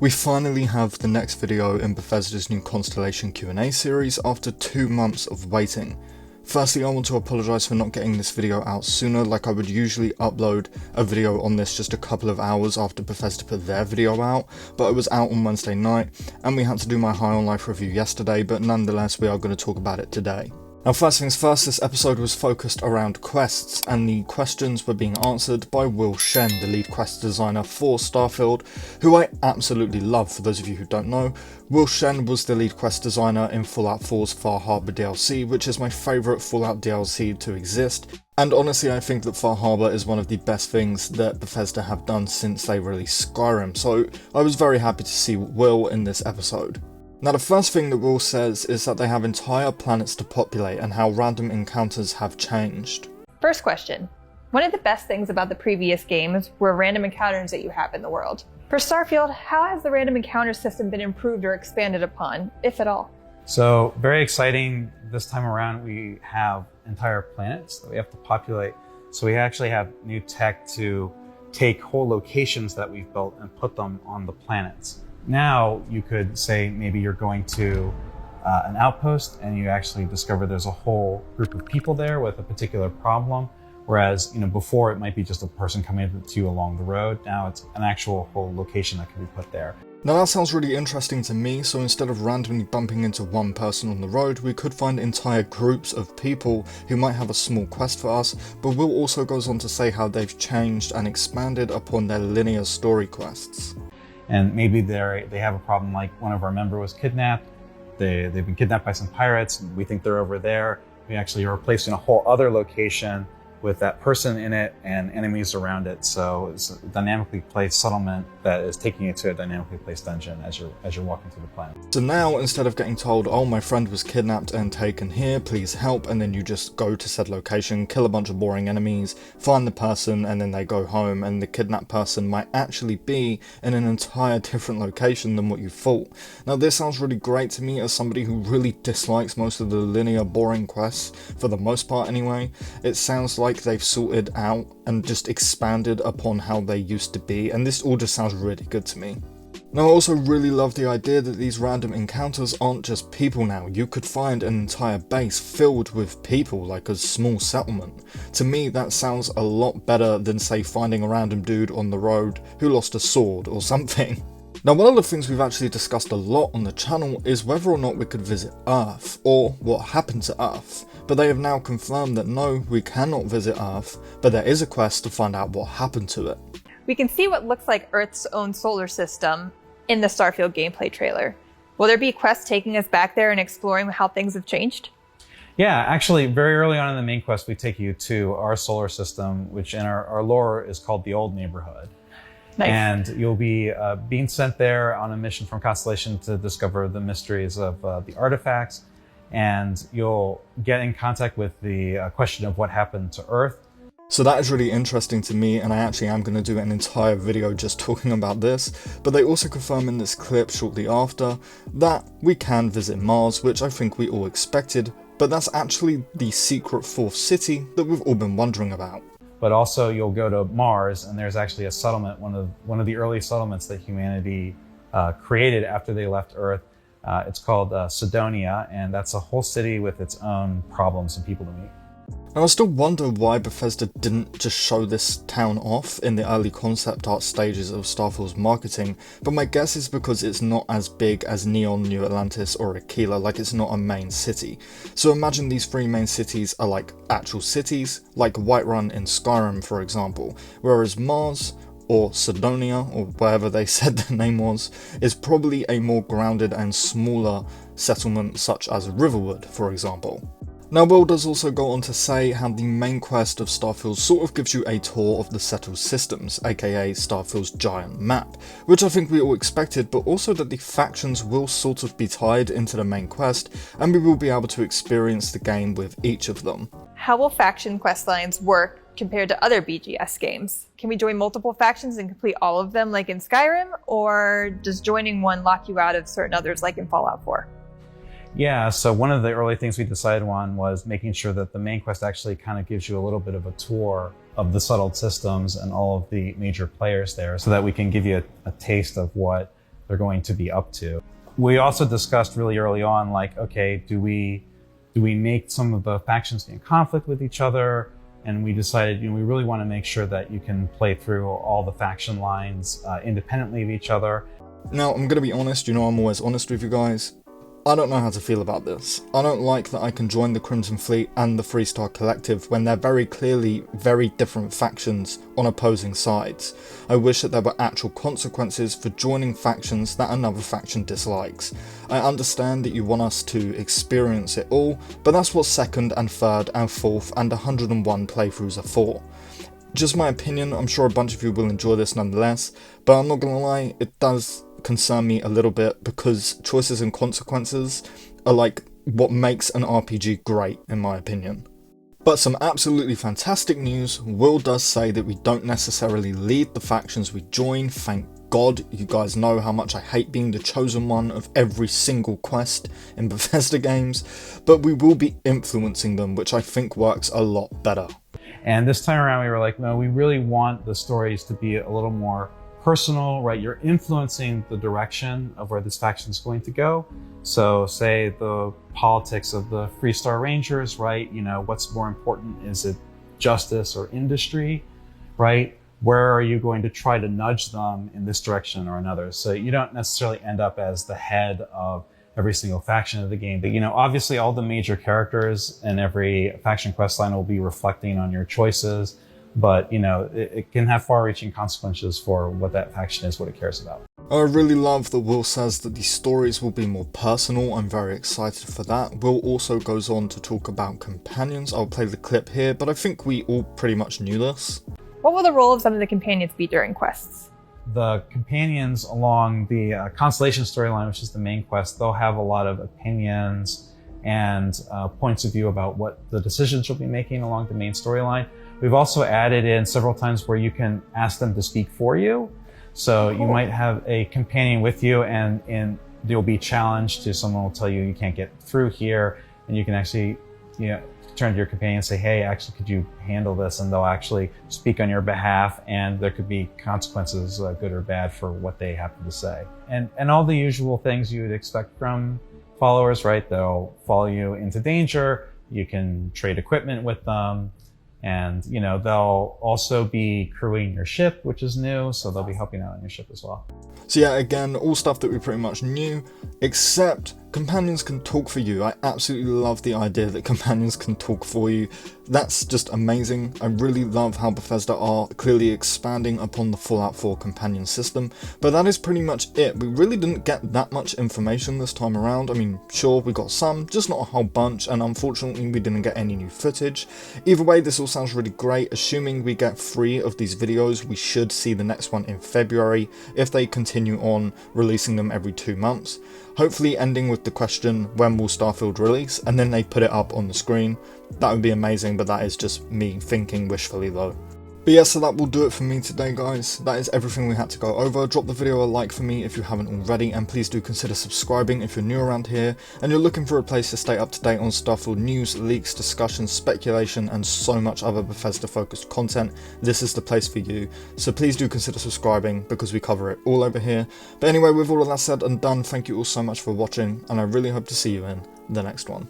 We finally have the next video in Bethesda's new Constellation Q&A series after 2 months of waiting. Firstly, I want to apologise for not getting this video out sooner. Like I would usually upload a video on this just a couple of hours after Bethesda put their video out, but it was out on Wednesday night and we had to do my High on Life review yesterday, but nonetheless we are going to talk about it today. Now first things first, this episode was focused around quests, and the questions were being answered by Will Shen, the lead quest designer for Starfield, who I absolutely love. For those of you who don't know, Will Shen was the lead quest designer in Fallout 4's Far Harbor DLC, which is my favourite Fallout DLC to exist, and honestly I think that Far Harbor is one of the best things that Bethesda have done since they released Skyrim, so I was very happy to see Will in this episode. Now the first thing that Will says is that they have entire planets to populate and how random encounters have changed. First question. One of the best things about the previous games were random encounters that you have in the world. For Starfield, how has the random encounter system been improved or expanded upon, if at all? So very exciting. This time around we have entire planets that we have to populate. So we actually have new tech to take whole locations that we've built and put them on the planets. Now you could say maybe you're going to an outpost and you actually discover there's a whole group of people there with a particular problem. Whereas, before it might be just a person coming to you along the road. Now it's an actual whole location that can be put there. Now that sounds really interesting to me, so instead of randomly bumping into one person on the road, we could find entire groups of people who might have a small quest for us, but Will also goes on to say how they've changed and expanded upon their linear story quests. And maybe they have a problem, like one of our members was kidnapped. They've been kidnapped by some pirates. We think they're over there. We actually are replacing a whole other location with that person in it and enemies around it. So it's a dynamically placed settlement that is taking you to a dynamically placed dungeon as you're walking through the planet. So now, instead of getting told, oh, my friend was kidnapped and taken here, please help, and then you just go to said location, kill a bunch of boring enemies, find the person, and then they go home, and the kidnapped person might actually be in an entire different location than what you thought. Now this sounds really great to me as somebody who really dislikes most of the linear boring quests, for the most part anyway. It sounds like they've sorted out and just expanded upon how they used to be, and this all just sounds really good to me. Now I also really love the idea that these random encounters aren't just people now. You could find an entire base filled with people, like a small settlement. To me that sounds a lot better than, say, finding a random dude on the road who lost a sword or something. Now one of the things we've actually discussed a lot on the channel is whether or not we could visit Earth, or what happened to Earth, but they have now confirmed that no, we cannot visit Earth, but there is a quest to find out what happened to it. We can see what looks like Earth's own solar system in the Starfield gameplay trailer. Will there be quests taking us back there and exploring how things have changed? Yeah, actually very early on in the main quest we take you to our solar system, which in our lore is called the Old Neighborhood. Nice. And you'll be being sent there on a mission from Constellation to discover the mysteries of the artifacts, and you'll get in contact with the question of what happened to Earth. So that is really interesting to me, and I actually am going to do an entire video just talking about this, but they also confirm in this clip shortly after that we can visit Mars, which I think we all expected, but that's actually the secret fourth city that we've all been wondering about. But also you'll go to Mars, and there's actually a settlement, one of the early settlements that humanity created after they left Earth. It's called Cydonia, and that's a whole city with its own problems and people to meet. Now I still wonder why Bethesda didn't just show this town off in the early concept art stages of Starfield's marketing, but my guess is because it's not as big as Neon, New Atlantis or Aquila, like it's not a main city. So imagine these 3 main cities are like actual cities, like Whiterun in Skyrim for example, whereas Mars, or Cydonia, or whatever they said the name was, is probably a more grounded and smaller settlement such as Riverwood for example. Now Will does also go on to say how the main quest of Starfield sort of gives you a tour of the settled systems, aka Starfield's giant map, which I think we all expected, but also that the factions will sort of be tied into the main quest, and we will be able to experience the game with each of them. How will faction quest lines work compared to other BGS games? Can we join multiple factions and complete all of them like in Skyrim, or does joining one lock you out of certain others like in Fallout 4? Yeah, so one of the early things we decided on was making sure that the main quest actually kind of gives you a little bit of a tour of the settled systems and all of the major players there, so that we can give you a taste of what they're going to be up to. We also discussed really early on, like, okay, do we make some of the factions be in conflict with each other? And we decided, we really want to make sure that you can play through all the faction lines independently of each other. Now, I'm going to be honest, I'm always honest with you guys. I don't know how to feel about this. I don't like that I can join the Crimson Fleet and the Freestar Collective when they're very clearly very different factions on opposing sides. I wish that there were actual consequences for joining factions that another faction dislikes. I understand that you want us to experience it all, but that's what second and third and fourth and 101 playthroughs are for. Just my opinion, I'm sure a bunch of you will enjoy this nonetheless, but I'm not gonna lie, it does concern me a little bit because choices and consequences are like what makes an RPG great, in my opinion. But some absolutely fantastic news. Will does say that we don't necessarily lead the factions we join. Thank God. You guys know how much I hate being the chosen one of every single quest in Bethesda games, but we will be influencing them, which I think works a lot better. And this time around we were like, no, we really want the stories to be a little more personal, right? You're influencing the direction of where this faction is going to go. So say the politics of the Freestar Rangers, right? What's more important? Is it justice or industry, right? Where are you going to try to nudge them in this direction or another? So you don't necessarily end up as the head of every single faction of the game. But, obviously all the major characters in every faction quest line will be reflecting on your choices. But, it can have far-reaching consequences for what that faction is, what it cares about. I really love that Will says that the stories will be more personal. I'm very excited for that. Will also goes on to talk about companions. I'll play the clip here, but I think we all pretty much knew this. What will the role of some of the companions be during quests? The companions along the Constellation storyline, which is the main quest, they'll have a lot of opinions and points of view about what the decisions you'll be making along the main storyline. We've also added in several times where you can ask them to speak for you. So you might have a companion with you and you'll be challenged to someone will tell you you can't get through here. And you can actually, turn to your companion and say, hey, actually, could you handle this? And they'll actually speak on your behalf. And there could be consequences, good or bad, for what they happen to say. And all the usual things you would expect from followers, right? They'll follow you into danger. You can trade equipment with them. And, they'll also be crewing your ship, which is new, so they'll be helping out on your ship as well. So yeah, again, all stuff that we pretty much knew, except companions can talk for you. I absolutely love the idea that companions can talk for you. That's just amazing. I really love how Bethesda are clearly expanding upon the Fallout 4 companion system, but that is pretty much it. We really didn't get that much information this time around. I mean, sure, we got some, just not a whole bunch, and unfortunately we didn't get any new footage. Either way, this all sounds really great. Assuming we get 3 of these videos, we should see the next one in February, if they continue on releasing them every 2 months. Hopefully ending with the question, when will Starfield release? And then they put it up on the screen. That would be amazing, but that is just me thinking wishfully though. But yeah, so that will do it for me today, guys. That is everything we had to go over. Drop the video a like for me if you haven't already, and please do consider subscribing if you're new around here and you're looking for a place to stay up to date on Starfield news, leaks, discussions, speculation, and so much other Bethesda-focused content. This is the place for you. So please do consider subscribing because we cover it all over here. But anyway, with all of that said and done, thank you all so much for watching, and I really hope to see you in the next one.